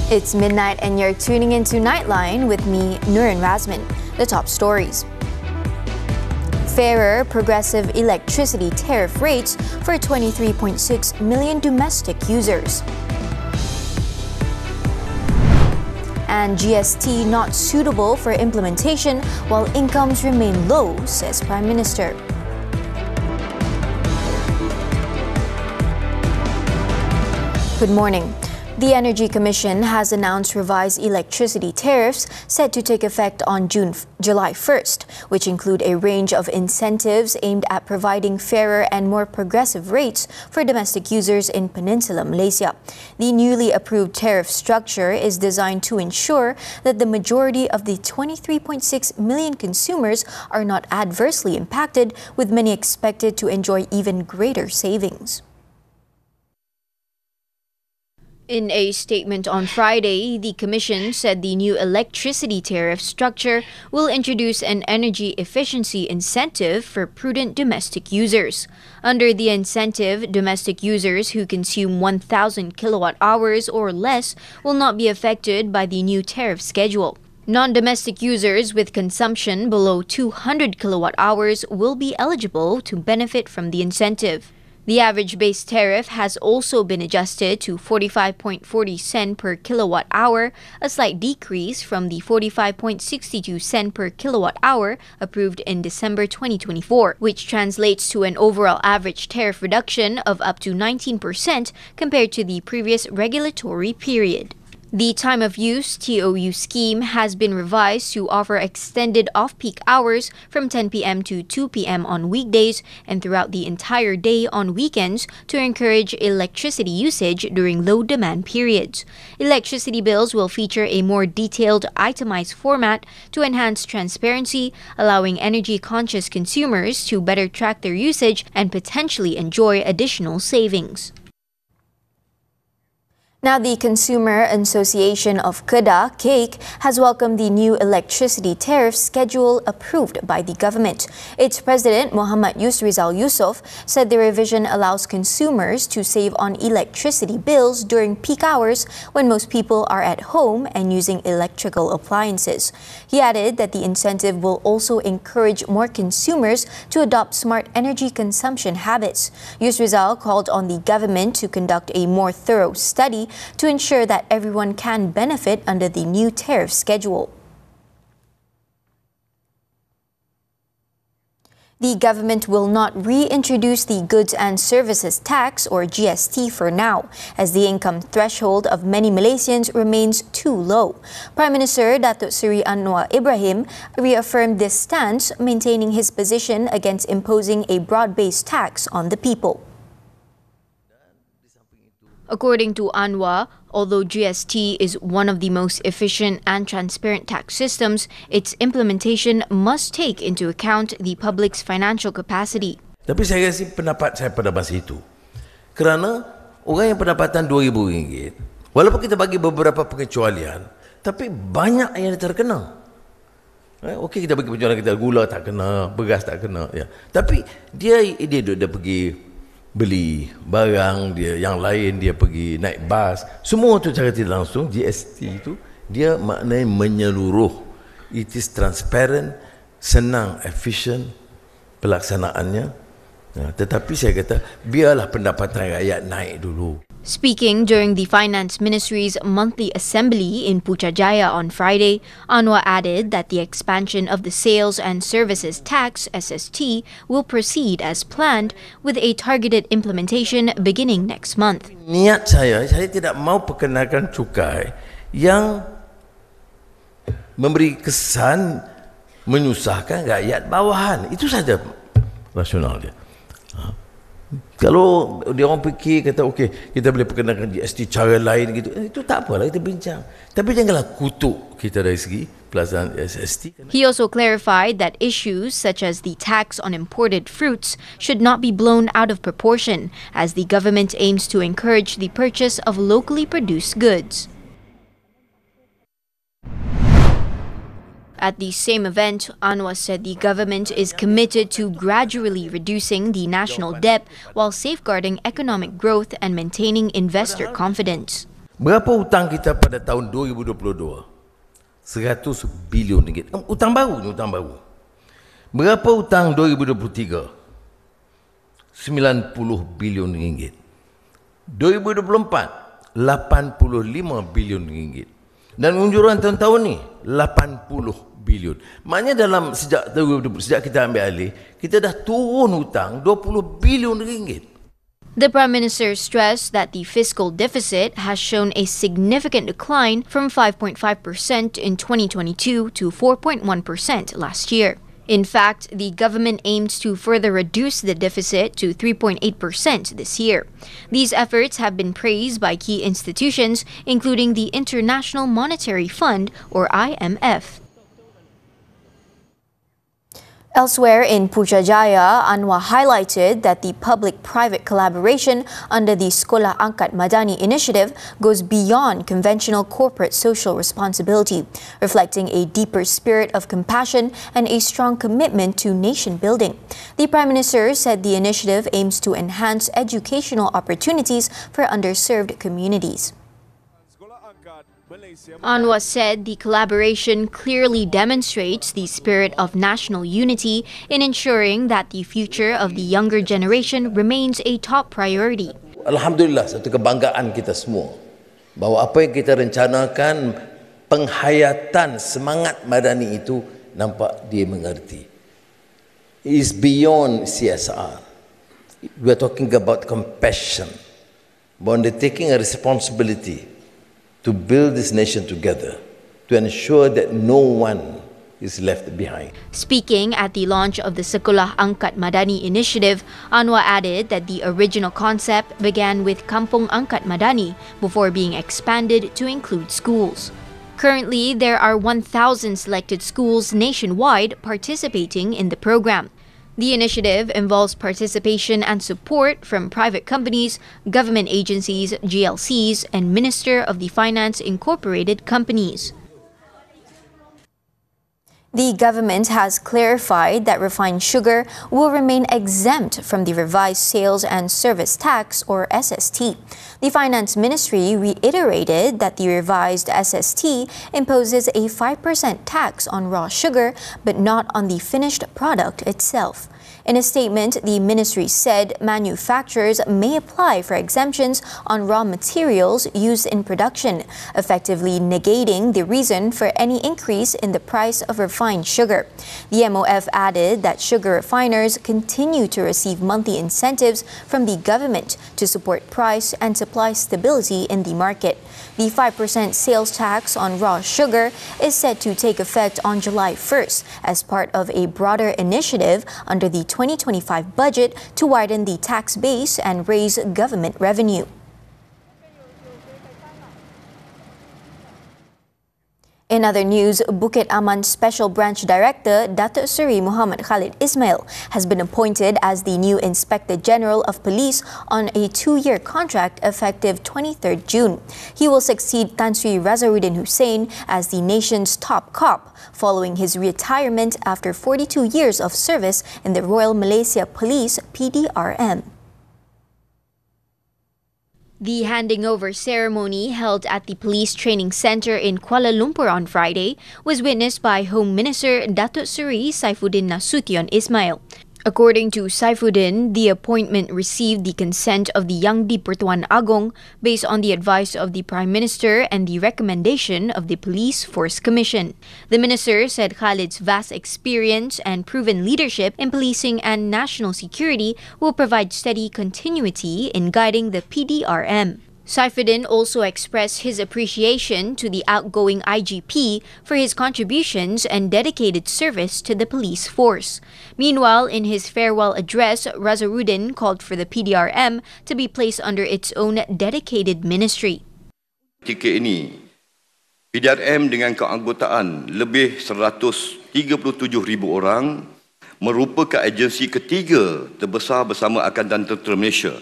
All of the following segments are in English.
It's midnight and you're tuning into Nightline with me, Nurin Razmyn. The top stories. Fairer progressive electricity tariff rates for 23.6 million domestic users. And GST not suitable for implementation while incomes remain low, says Prime Minister. Good morning. The Energy Commission has announced revised electricity tariffs set to take effect on July 1st, which include a range of incentives aimed at providing fairer and more progressive rates for domestic users in Peninsular Malaysia. The newly approved tariff structure is designed to ensure that the majority of the 23.6 million consumers are not adversely impacted, with many expected to enjoy even greater savings. In a statement on Friday, the Commission said the new electricity tariff structure will introduce an energy efficiency incentive for prudent domestic users. Under the incentive, domestic users who consume 1,000 kilowatt hours or less will not be affected by the new tariff schedule. Non-domestic users with consumption below 200 kilowatt hours will be eligible to benefit from the incentive. The average base tariff has also been adjusted to 45.40 cent per kilowatt hour, a slight decrease from the 45.62 cent per kilowatt hour approved in December 2024, which translates to an overall average tariff reduction of up to 19% compared to the previous regulatory period. The time of use TOU scheme has been revised to offer extended off-peak hours from 10 p.m. to 2 p.m. on weekdays and throughout the entire day on weekends to encourage electricity usage during low-demand periods. Electricity bills will feature a more detailed, itemized format to enhance transparency, allowing energy-conscious consumers to better track their usage and potentially enjoy additional savings. Now, the Consumer Association of Kedah, CAKE, has welcomed the new electricity tariff schedule approved by the government. Its president, Muhammad Yusrizal Yusof, said the revision allows consumers to save on electricity bills during peak hours when most people are at home and using electrical appliances. He added that the incentive will also encourage more consumers to adopt smart energy consumption habits. Yusrizal called on the government to conduct a more thorough study to ensure that everyone can benefit under the new tariff schedule. The government will not reintroduce the Goods and Services Tax or GST for now, as the income threshold of many Malaysians remains too low. Prime Minister Datuk Seri Anwar Ibrahim reaffirmed this stance, maintaining his position against imposing a broad-based tax on the people. According to Anwar, although GST is one of the most efficient and transparent tax systems, its implementation must take into account the public's financial capacity. Tapi saya rasa pendapat saya pada masa itu, kerana orang yang pendapatan RM2,000, walaupun kita bagi beberapa pengecualian, tapi banyak yang terkena. Okey, kita bagi pengecualian, kita gula tak kena, beras tak kena, ya. Tapi dia pergi beli barang dia, yang lain dia pergi naik bas, semua tu cara tidak langsung. GST itu dia maknanya menyeluruh. It is transparent, senang, efisien pelaksanaannya. Tetapi saya kata biarlah pendapatan rakyat naik dulu. Speaking during the Finance Ministry's monthly assembly in Putrajaya on Friday, Anwar added that the expansion of the Sales and Services Tax (SST) will proceed as planned, with a targeted implementation beginning next month. Niat saya tidak mau perkenalkan cukai yang memberi kesan menyusahkan rakyat bawahan. Itu saja rasional dia. Kalau dia orang fikir kata okey, kita boleh perkenalkan GST cara lain gitu, itu tak apalah, kita bincang. Tapi janganlah kutuk kita dari segi pelaksanaan SST. He also clarified that issues such as the tax on imported fruits should not be blown out of proportion, as the government aims to encourage the purchase of locally produced goods. At the same event, Anwar said the government is committed to gradually reducing the national debt while safeguarding economic growth and maintaining investor confidence. Berapa hutang kita pada tahun 2022? 100 bilion ringgit. Hutang baru ni, hutang baru. Berapa hutang 2023? 90 bilion ringgit. 2024, 85 bilion ringgit. Dan unjuran tahun-tahun ni 80 bilion. Maknanya sejak kita ambil alih, kita dah turun hutang 20 bilion ringgit. The Prime Minister stressed that the fiscal deficit has shown a significant decline from 5.5% in 2022 to 4.1% last year. In fact, the government aims to further reduce the deficit to 3.8% this year. These efforts have been praised by key institutions, including the International Monetary Fund, or IMF. Elsewhere in Putrajaya, Anwar highlighted that the public-private collaboration under the Sekolah Angkat Madani initiative goes beyond conventional corporate social responsibility, reflecting a deeper spirit of compassion and a strong commitment to nation building. The Prime Minister said the initiative aims to enhance educational opportunities for underserved communities. Anwar said the collaboration clearly demonstrates the spirit of national unity in ensuring that the future of the younger generation remains a top priority. Alhamdulillah, satu kebanggaan kita semua bahawa apa yang kita rencanakan, penghayatan semangat madani itu nampak dia mengerti. It is beyond CSR. We are talking about compassion, about taking a responsibility to build this nation together, to ensure that no one is left behind. Speaking at the launch of the Sekolah Angkat Madani initiative, Anwar added that the original concept began with Kampung Angkat Madani before being expanded to include schools. Currently, there are 1,000 selected schools nationwide participating in the program. The initiative involves participation and support from private companies, government agencies, GLCs, and Minister of the Finance Incorporated companies. The government has clarified that refined sugar will remain exempt from the revised sales and service tax, or SST. The Finance Ministry reiterated that the revised SST imposes a 5% tax on raw sugar, but not on the finished product itself. In a statement, the ministry said manufacturers may apply for exemptions on raw materials used in production, effectively negating the reason for any increase in the price of refined sugar. The MOF added that sugar refiners continue to receive monthly incentives from the government to support price and supply stability in the market. The 5% sales tax on raw sugar is set to take effect on July 1st as part of a broader initiative under the 2025 budget to widen the tax base and raise government revenue. In other news, Bukit Aman Special Branch Director Datuk Seri Muhammad Khalid Ismail has been appointed as the new Inspector General of Police on a 2-year contract effective 23rd June. He will succeed Tan Sri Razmyn Hussain as the nation's top cop, following his retirement after 42 years of service in the Royal Malaysia Police PDRM. The handing over ceremony held at the Police Training Centre in Kuala Lumpur on Friday was witnessed by Home Minister Datuk Seri Saifuddin Nasution Ismail. According to Saifuddin, the appointment received the consent of the Yang di-Pertuan Agong based on the advice of the Prime Minister and the recommendation of the Police Force Commission. The minister said Khalid's vast experience and proven leadership in policing and national security will provide steady continuity in guiding the PDRM. Saifuddin also expressed his appreciation to the outgoing IGP for his contributions and dedicated service to the police force. Meanwhile, in his farewell address, Razmyn called for the PDRM to be placed under its own dedicated ministry. Ketika ini, PDRM dengan keanggotaan lebih 137,000 orang merupakan agensi ketiga terbesar bersama Angkatan Tentera Malaysia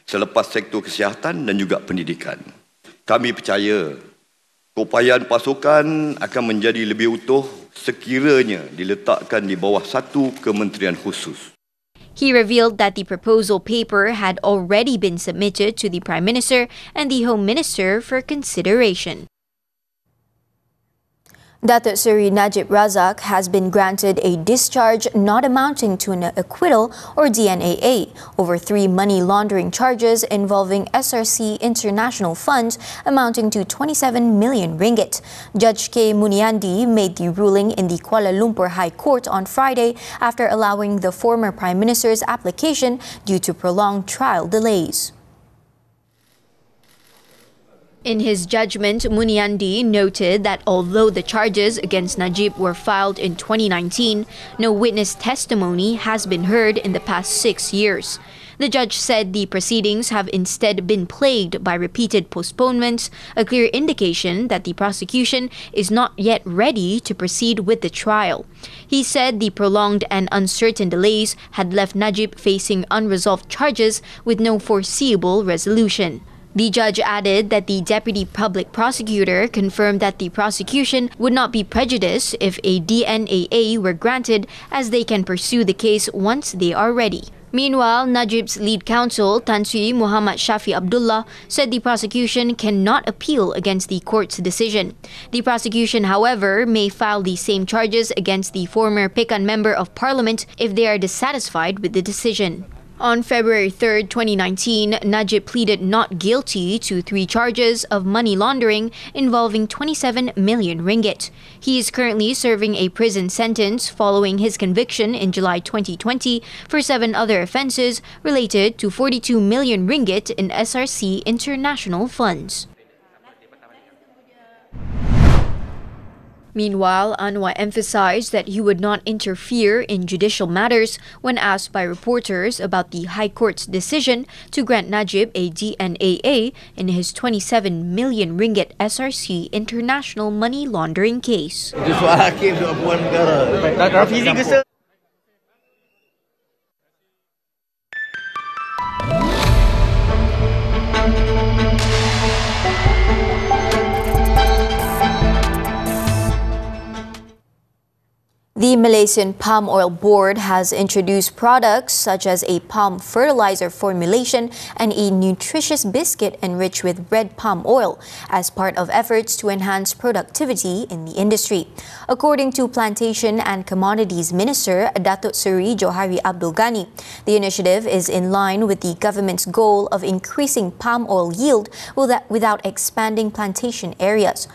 selepas sektor kesihatan dan juga pendidikan. Kami percaya keupayaan pasukan akan menjadi lebih utuh sekiranya diletakkan di bawah satu kementerian khusus. He revealed that the proposal paper had already been submitted to the Prime Minister and the Home Minister for consideration. Datuk Seri Najib Razak has been granted a discharge not amounting to an acquittal or DNAA over 3 money laundering charges involving SRC International Funds amounting to 27 million ringgit. Judge K. Muniandi made the ruling in the Kuala Lumpur High Court on Friday after allowing the former Prime Minister's application due to prolonged trial delays. In his judgment, Muniandi noted that although the charges against Najib were filed in 2019, no witness testimony has been heard in the past 6 years. The judge said the proceedings have instead been plagued by repeated postponements, a clear indication that the prosecution is not yet ready to proceed with the trial. He said the prolonged and uncertain delays had left Najib facing unresolved charges with no foreseeable resolution. The judge added that the deputy public prosecutor confirmed that the prosecution would not be prejudiced if a DNAA were granted, as they can pursue the case once they are ready. Meanwhile, Najib's lead counsel, Tan Sri Muhammad Shafi Abdullah, said the prosecution cannot appeal against the court's decision. The prosecution, however, may file the same charges against the former Pekan Member of Parliament if they are dissatisfied with the decision. On February 3, 2019, Najib pleaded not guilty to 3 charges of money laundering involving 27 million ringgit. He is currently serving a prison sentence following his conviction in July 2020 for 7 other offences related to 42 million ringgit in SRC International Funds. Meanwhile, Anwar emphasized that he would not interfere in judicial matters when asked by reporters about the High Court's decision to grant Najib a DNAA in his 27 million ringgit SRC international money laundering case. Itu soal hakim, soal hubungan negara. Tak fizik ke sir? The Malaysian Palm Oil Board has introduced products such as a palm fertilizer formulation and a nutritious biscuit enriched with red palm oil as part of efforts to enhance productivity in the industry. According to Plantation and Commodities Minister Datuk Seri Johari Abdul Ghani, the initiative is in line with the government's goal of increasing palm oil yield without expanding plantation areas.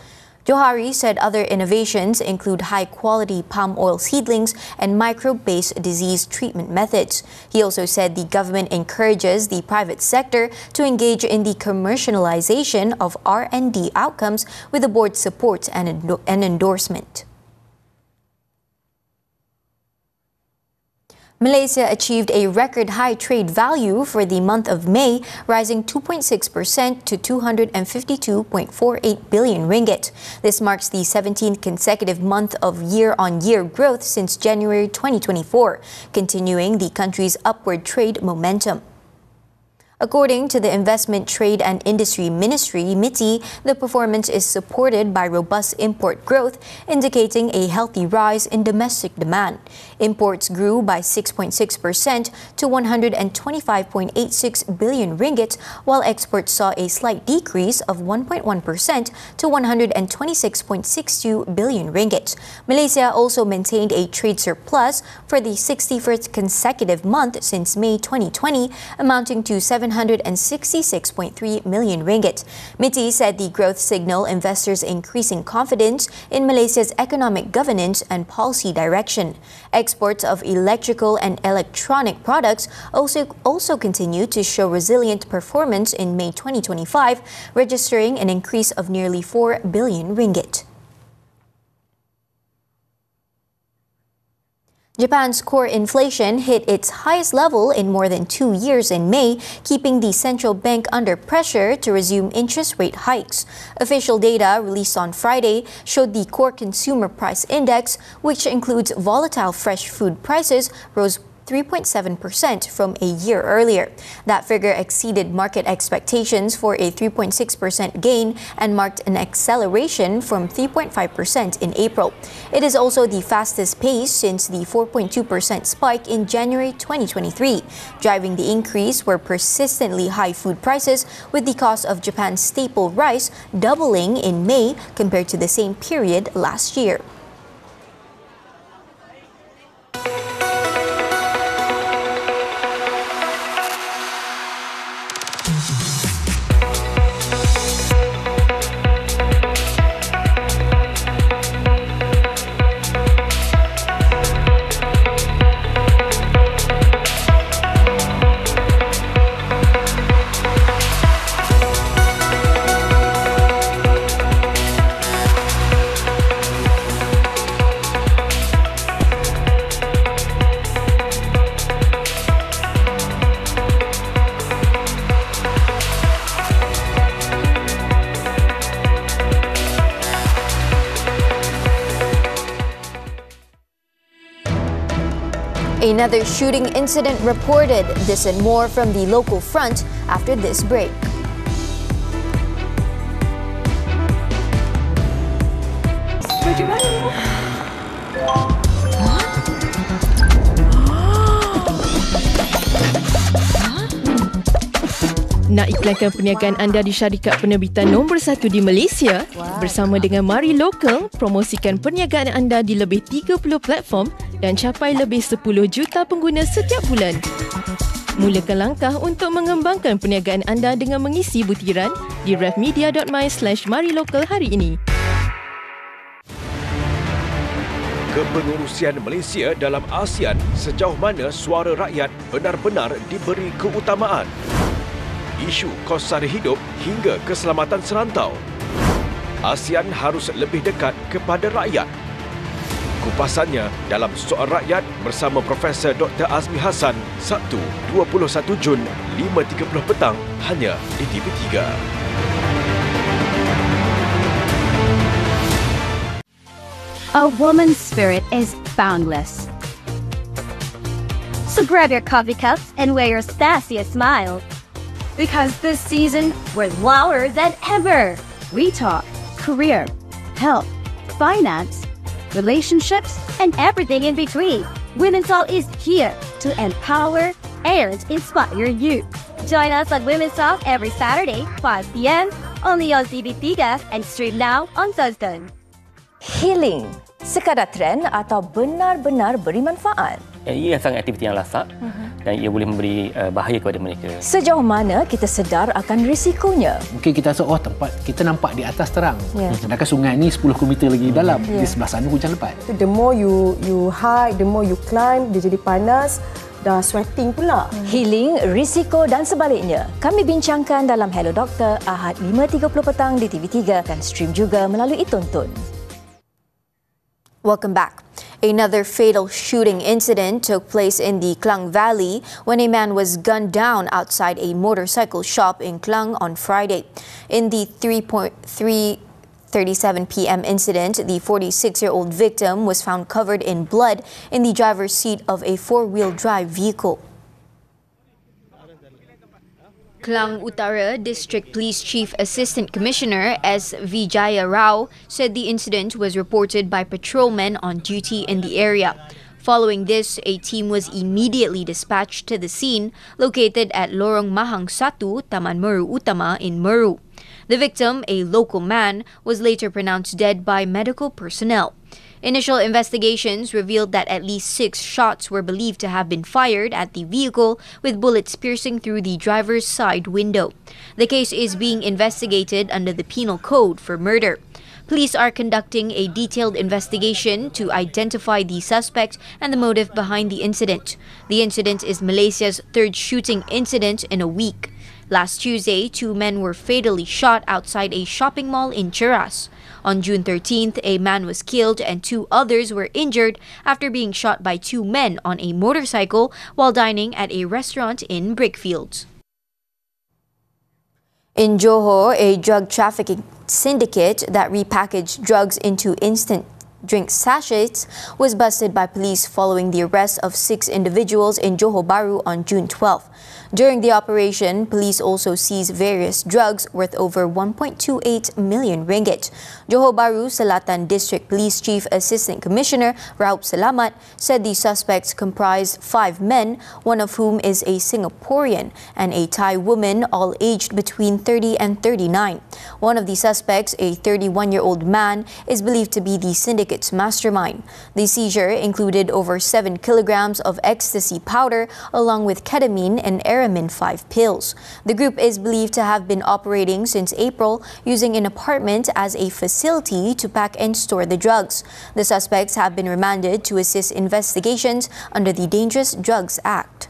Johari said other innovations include high-quality palm oil seedlings and microbe-based disease treatment methods. He also said the government encourages the private sector to engage in the commercialization of R&D outcomes with the board's support and endorsement. Malaysia achieved a record-high trade value for the month of May, rising 2.6% to 252.48 billion ringgit. This marks the 17th consecutive month of year-on-year growth since January 2024, continuing the country's upward trade momentum. According to the Investment, Trade and Industry Ministry, MITI, the performance is supported by robust import growth, indicating a healthy rise in domestic demand. Imports grew by 6.6% to 125.86 billion ringgit, while exports saw a slight decrease of 1.1% to 126.62 billion ringgit. Malaysia also maintained a trade surplus for the 61st consecutive month since May 2020, amounting to 766.3 million ringgit. MITI said the growth signaled investors' increasing confidence in Malaysia's economic governance and policy direction. Exports of electrical and electronic products also continue to show resilient performance in May 2025, registering an increase of nearly 4 billion ringgit. Japan's core inflation hit its highest level in more than 2 years in May, keeping the central bank under pressure to resume interest rate hikes. Official data released on Friday showed the core consumer price index, which includes volatile fresh food prices, rose 3.7% from a year earlier. That figure exceeded market expectations for a 3.6% gain and marked an acceleration from 3.5% in April. It is also the fastest pace since the 4.2% spike in January 2023. Driving the increase were persistently high food prices, with the cost of Japan's staple rice doubling in May compared to the same period last year. Another shooting incident reported. This and more from the local front after this break. Nak iklankan perniagaan anda di syarikat penerbitan nombor 1 di Malaysia? Bersama dengan Mari Local, promosikan perniagaan anda di lebih 30 platform dan capai lebih 10 juta pengguna setiap bulan. Mulakan langkah untuk mengembangkan perniagaan anda dengan mengisi butiran di refmedia.my/marilocal hari ini. Kepengurusian Malaysia dalam ASEAN, sejauh mana suara rakyat benar-benar diberi keutamaan. Isu kos sara hidup hingga keselamatan serantau. ASEAN harus lebih dekat kepada rakyat. Kupasannya dalam Soal Rakyat bersama Profesor Dr. Azmi Hassan, Sabtu 21 Jun 5.30 petang hanya di TV3. A woman's spirit is boundless. So grab your coffee cups and wear your sassiest smile. Because this season, we're louder than ever. We talk career, health, finance, relationships, and everything in between. Women's Talk is here to empower and inspire you. Join us on Women's Talk every Saturday, 5 p.m. only on TV3 and stream now on Thursday. Healing, sekadar trend atau benar-benar beri manfaat? Ia sangat aktiviti yang lasak dan ia boleh memberi bahaya kepada mereka. Sejauh mana kita sedar akan risikonya? Mungkin kita rasa, tempat kita nampak di atas terang. Sedangkan sungai ni 10 km lagi dalam. Di sebelah sana hujan lebat. The more you hike, the more you climb, dia jadi panas, dah sweating pula. Healing, risiko dan sebaliknya. Kami bincangkan dalam Hello Doktor Ahad 5.30 petang di TV3 dan stream juga melalui Tonton. Welcome back. Another fatal shooting incident took place in the Klang Valley when a man was gunned down outside a motorcycle shop in Klang on Friday. In the 3:37 p.m. incident, the 46-year-old victim was found covered in blood in the driver's seat of a four-wheel drive vehicle. Klang Utara District Police Chief Assistant Commissioner S. Vijaya Rao said the incident was reported by patrolmen on duty in the area. Following this, a team was immediately dispatched to the scene located at Lorong Mahang 1, Taman Meru Utama in Meru. The victim, a local man, was later pronounced dead by medical personnel. Initial investigations revealed that at least 6 shots were believed to have been fired at the vehicle, with bullets piercing through the driver's side window. The case is being investigated under the Penal Code for murder. Police are conducting a detailed investigation to identify the suspect and the motive behind the incident. The incident is Malaysia's 3rd shooting incident in a week. Last Tuesday, 2 men were fatally shot outside a shopping mall in Cheras. On June 13th, a man was killed and 2 others were injured after being shot by 2 men on a motorcycle while dining at a restaurant in Brickfields. In Johor, a drug trafficking syndicate that repackaged drugs into instant drink sachets was busted by police following the arrest of 6 individuals in Johor Bahru on June 12. During the operation, police also seized various drugs worth over 1.28 million ringgit. Johor Bahru Selatan District Police Chief Assistant Commissioner Raub Selamat said the suspects comprised 5 men, one of whom is a Singaporean, and a Thai woman, all aged between 30 and 39. One of the suspects, a 31-year-old man, is believed to be the syndicate's mastermind. The seizure included over 7 kilograms of ecstasy powder along with ketamine and Aramin 5 pills. The group is believed to have been operating since April using an apartment as a facility to pack and store the drugs. The suspects have been remanded to assist investigations under the Dangerous Drugs Act.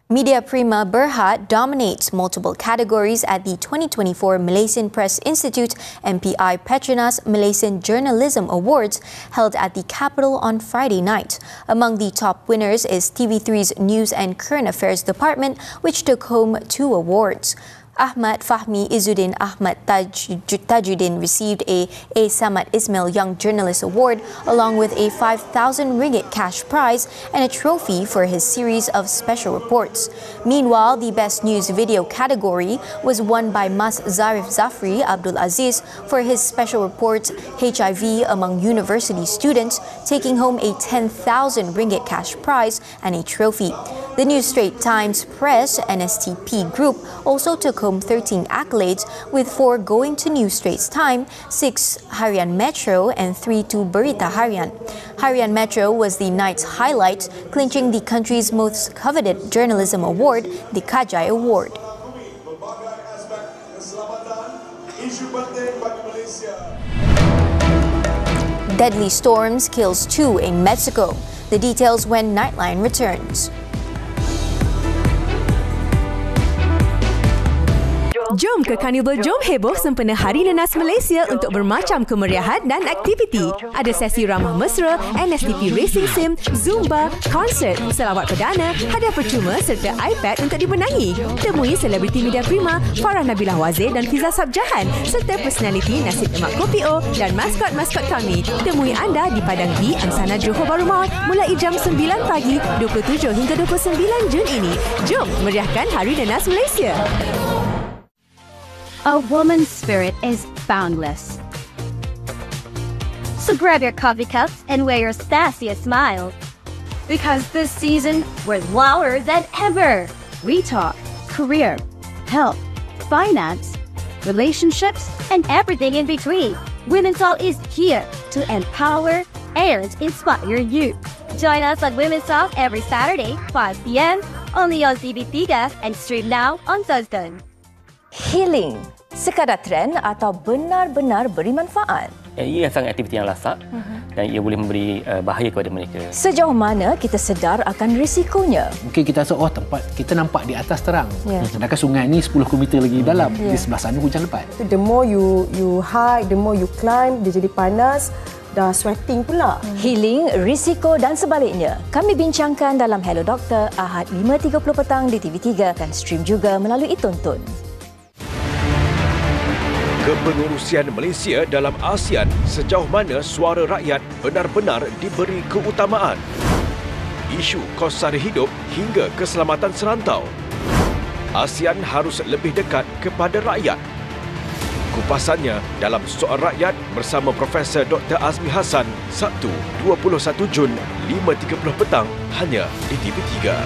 Media prima Berhad dominates multiple categories at the 2024 Malaysian Press Institute MPI Petronas Malaysian Journalism Awards held at the capital on Friday night. Among the top winners is TV3's News and Current Affairs Department, which took home 2 awards. Ahmad Fahmi Izzuddin Ahmad Tajuddin received a Samad Ismail Young Journalist Award along with a 5,000 ringgit cash prize and a trophy for his series of special reports. Meanwhile, the Best News Video category was won by Mas Zarif Zafri Abdul Aziz for his special report HIV among university students, taking home a 10,000 ringgit cash prize and a trophy. The New Straits Times Press NSTP group also took home 13 accolades, with 4 going to New Straits Times, 6 Harian Metro and 3 to Berita Harian. Harian Metro was the night's highlight, clinching the country's most coveted journalism award, the Kajai Award. Deadly storms kills 2 in Mexico. The details when Nightline returns. Jom ke Carnival Jom Heboh sempena Hari Nanas Malaysia untuk bermacam kemeriahan dan aktiviti. Ada sesi ramah mesra, NSTP Racing Sim, Zumba, konsert, selawat perdana, hadiah percuma serta iPad untuk dibenangi. Temui selebriti media prima Farah Nabilah Wazir dan Fiza Sabjahan serta personaliti Nasib Emak Kopi O dan maskot-maskot kami. Temui anda di Padang B, Angsana Johor Bahru Mall mulai jam 9 pagi 27 hingga 29 Jun ini. Jom meriahkan Hari Nanas Malaysia. A woman's spirit is boundless. So grab your coffee cups and wear your sassiest smile. Because this season, we're louder than ever. We talk career, health, finance, relationships, and everything in between. Women's Talk is here to empower and inspire you. Join us on Women's Talk every Saturday, 5 p.m. only on TV3 and stream now on Thursday. Healing, sekadar trend atau benar-benar beri manfaat? Ia sangat aktiviti yang lasak dan ia boleh memberi bahaya kepada mereka. Sejauh mana kita sedar akan risikonya? Mungkin kita rasa, tempat kita nampak di atas terang. Sedangkan sungai ni 10 km lagi dalam. Di sebelah sana hujan lebat. The more you hike, the more you climb, dia jadi panas. Dah sweating pula. Healing, risiko dan sebaliknya. Kami bincangkan dalam Hello Doktor Ahad 5.30 petang di TV3 dan stream juga melalui Tonton. Kepengurusian Malaysia dalam ASEAN, sejauh mana suara rakyat benar-benar diberi keutamaan. Isu kos sara hidup hingga keselamatan serantau. ASEAN harus lebih dekat kepada rakyat. Kupasannya dalam Soal Rakyat bersama Profesor Dr. Azmi Hassan, Sabtu 21 Jun 5.30 petang hanya di TV3.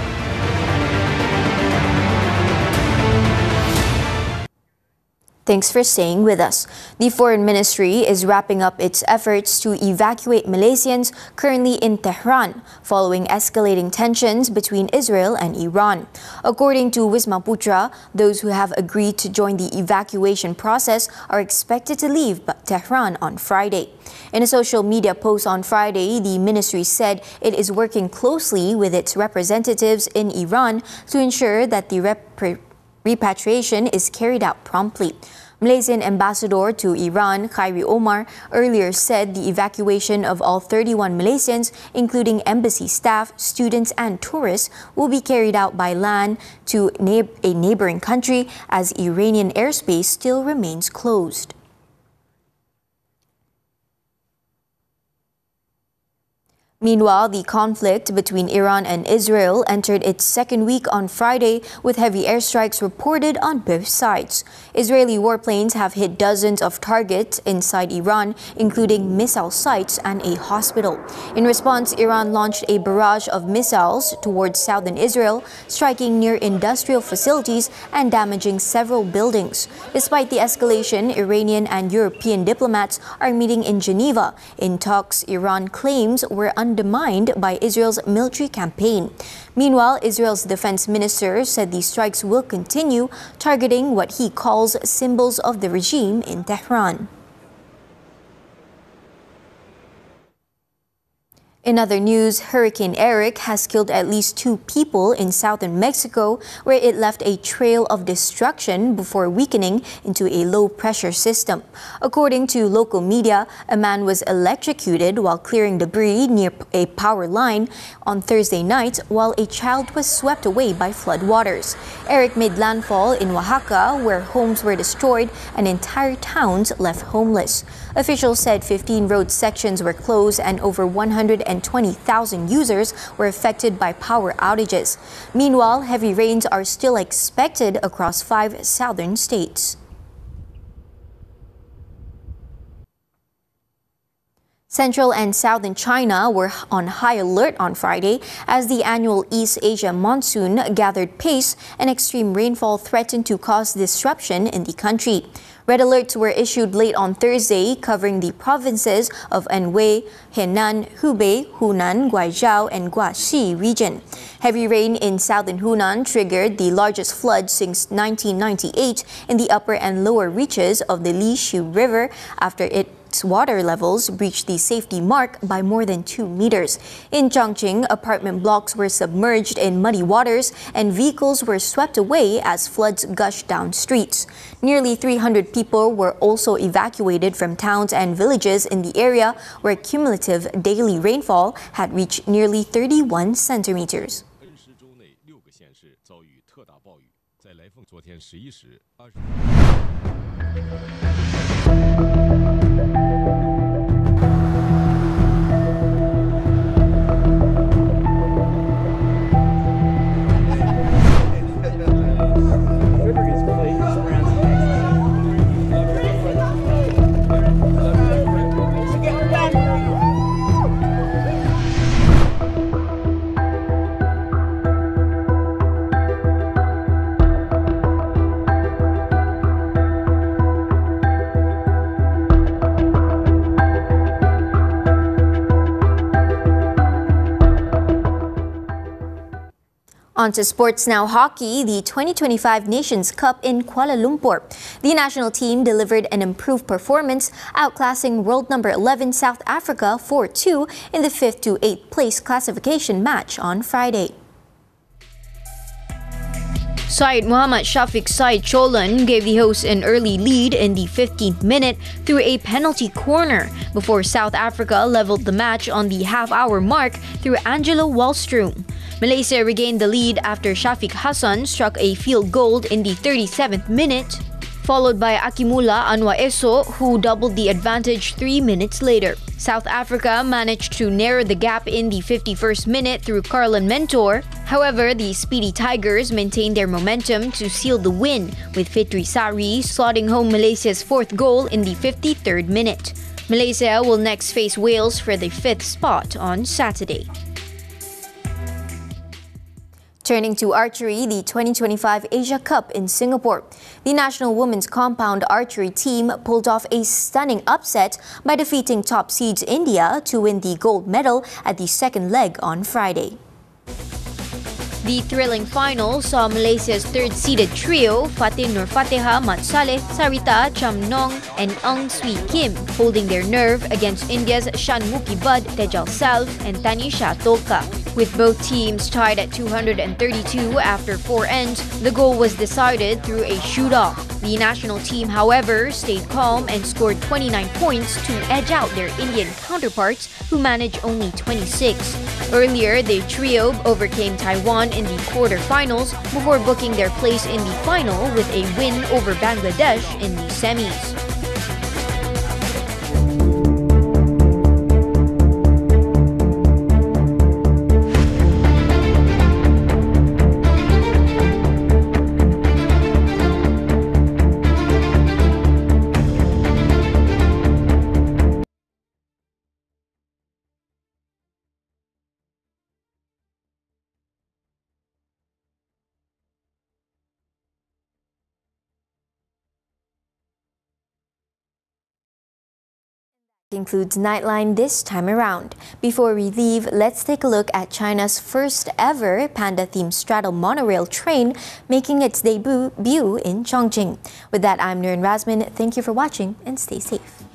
Thanks for staying with us. The Foreign Ministry is wrapping up its efforts to evacuate Malaysians currently in Tehran following escalating tensions between Israel and Iran. According to Wisma Putra, those who have agreed to join the evacuation process are expected to leave Tehran on Friday. In a social media post on Friday, the ministry said it is working closely with its representatives in Iran to ensure that the repatriation is carried out promptly. Malaysian ambassador to Iran, Khairi Omar, earlier said the evacuation of all 31 Malaysians, including embassy staff, students and tourists, will be carried out by land to a neighboring country as Iranian airspace still remains closed. Meanwhile, the conflict between Iran and Israel entered its second week on Friday with heavy airstrikes reported on both sides. Israeli warplanes have hit dozens of targets inside Iran, including missile sites and a hospital. In response, Iran launched a barrage of missiles towards southern Israel, striking near industrial facilities and damaging several buildings. Despite the escalation, Iranian and European diplomats are meeting in Geneva in talks Iran claims were undermined by Israel's military campaign. Meanwhile, Israel's defense minister said the strikes will continue, targeting what he calls symbols of the regime in Tehran. In other news, Hurricane Eric has killed at least 2 people in southern Mexico, where it left a trail of destruction before weakening into a low-pressure system. According to local media, a man was electrocuted while clearing debris near a power line on Thursday night, while a child was swept away by floodwaters. Eric made landfall in Oaxaca, where homes were destroyed and entire towns left homeless. Officials said 15 road sections were closed and over 120,000 users were affected by power outages. Meanwhile, heavy rains are still expected across 5 southern states. Central and southern China were on high alert on Friday as the annual East Asia monsoon gathered pace and extreme rainfall threatened to cause disruption in the country. Red alerts were issued late on Thursday, covering the provinces of Anhui, Henan, Hubei, Hunan, Guizhou, and Guangxi region. Heavy rain in southern Hunan triggered the largest flood since 1998 in the upper and lower reaches of the Lishu River after its water levels breached the safety mark by more than 2 meters. In Chongqing, apartment blocks were submerged in muddy waters and vehicles were swept away as floods gushed down streets. Nearly 300 people were also evacuated from towns and villages in the area where cumulative daily rainfall had reached nearly 31 centimeters. On to sports now. Hockey, the 2025 Nations Cup in Kuala Lumpur. The national team delivered an improved performance, outclassing world number 11 South Africa 4-2 in the 5th to 8th place classification match on Friday. Side Muhammad Shafiq's side Cholan gave the hosts an early lead in the 15th minute through a penalty corner before South Africa leveled the match on the half-hour mark through Angelo Wallstrom. Malaysia regained the lead after Shafiq Hassan struck a field goal in the 37th minute, followed by Akimula Anwar Eso, who doubled the advantage 3 minutes later. South Africa managed to narrow the gap in the 51st minute through Carlin Mentor. However, the Speedy Tigers maintained their momentum to seal the win, with Fitri Sari slotting home Malaysia's 4th goal in the 53rd minute. Malaysia will next face Wales for the 5th spot on Saturday. Turning to archery, the 2025 Asia Cup in Singapore. The national women's compound archery team pulled off a stunning upset by defeating top seeds India to win the gold medal at the second leg on Friday. The thrilling final saw Malaysia's third-seeded trio, Fatin Nur Fatiha Mat Saleh, Sarita Chamnong and Ang Swee Kim, holding their nerve against India's Shanmuki Bud Tejal Salv and Tanisha Tolka. With both teams tied at 232 after 4 ends, the goal was decided through a shoot-off. The national team, however, stayed calm and scored 29 points to edge out their Indian counterparts, who managed only 26. Earlier, the trio overcame Taiwan in the quarterfinals before booking their place in the final with a win over Bangladesh in the semis. Concludes Nightline this time around. Before we leave, let's take a look at China's first ever panda-themed straddle monorail train making its debut in Chongqing. With that, I'm Nurin Razmyn. Thank you for watching and stay safe.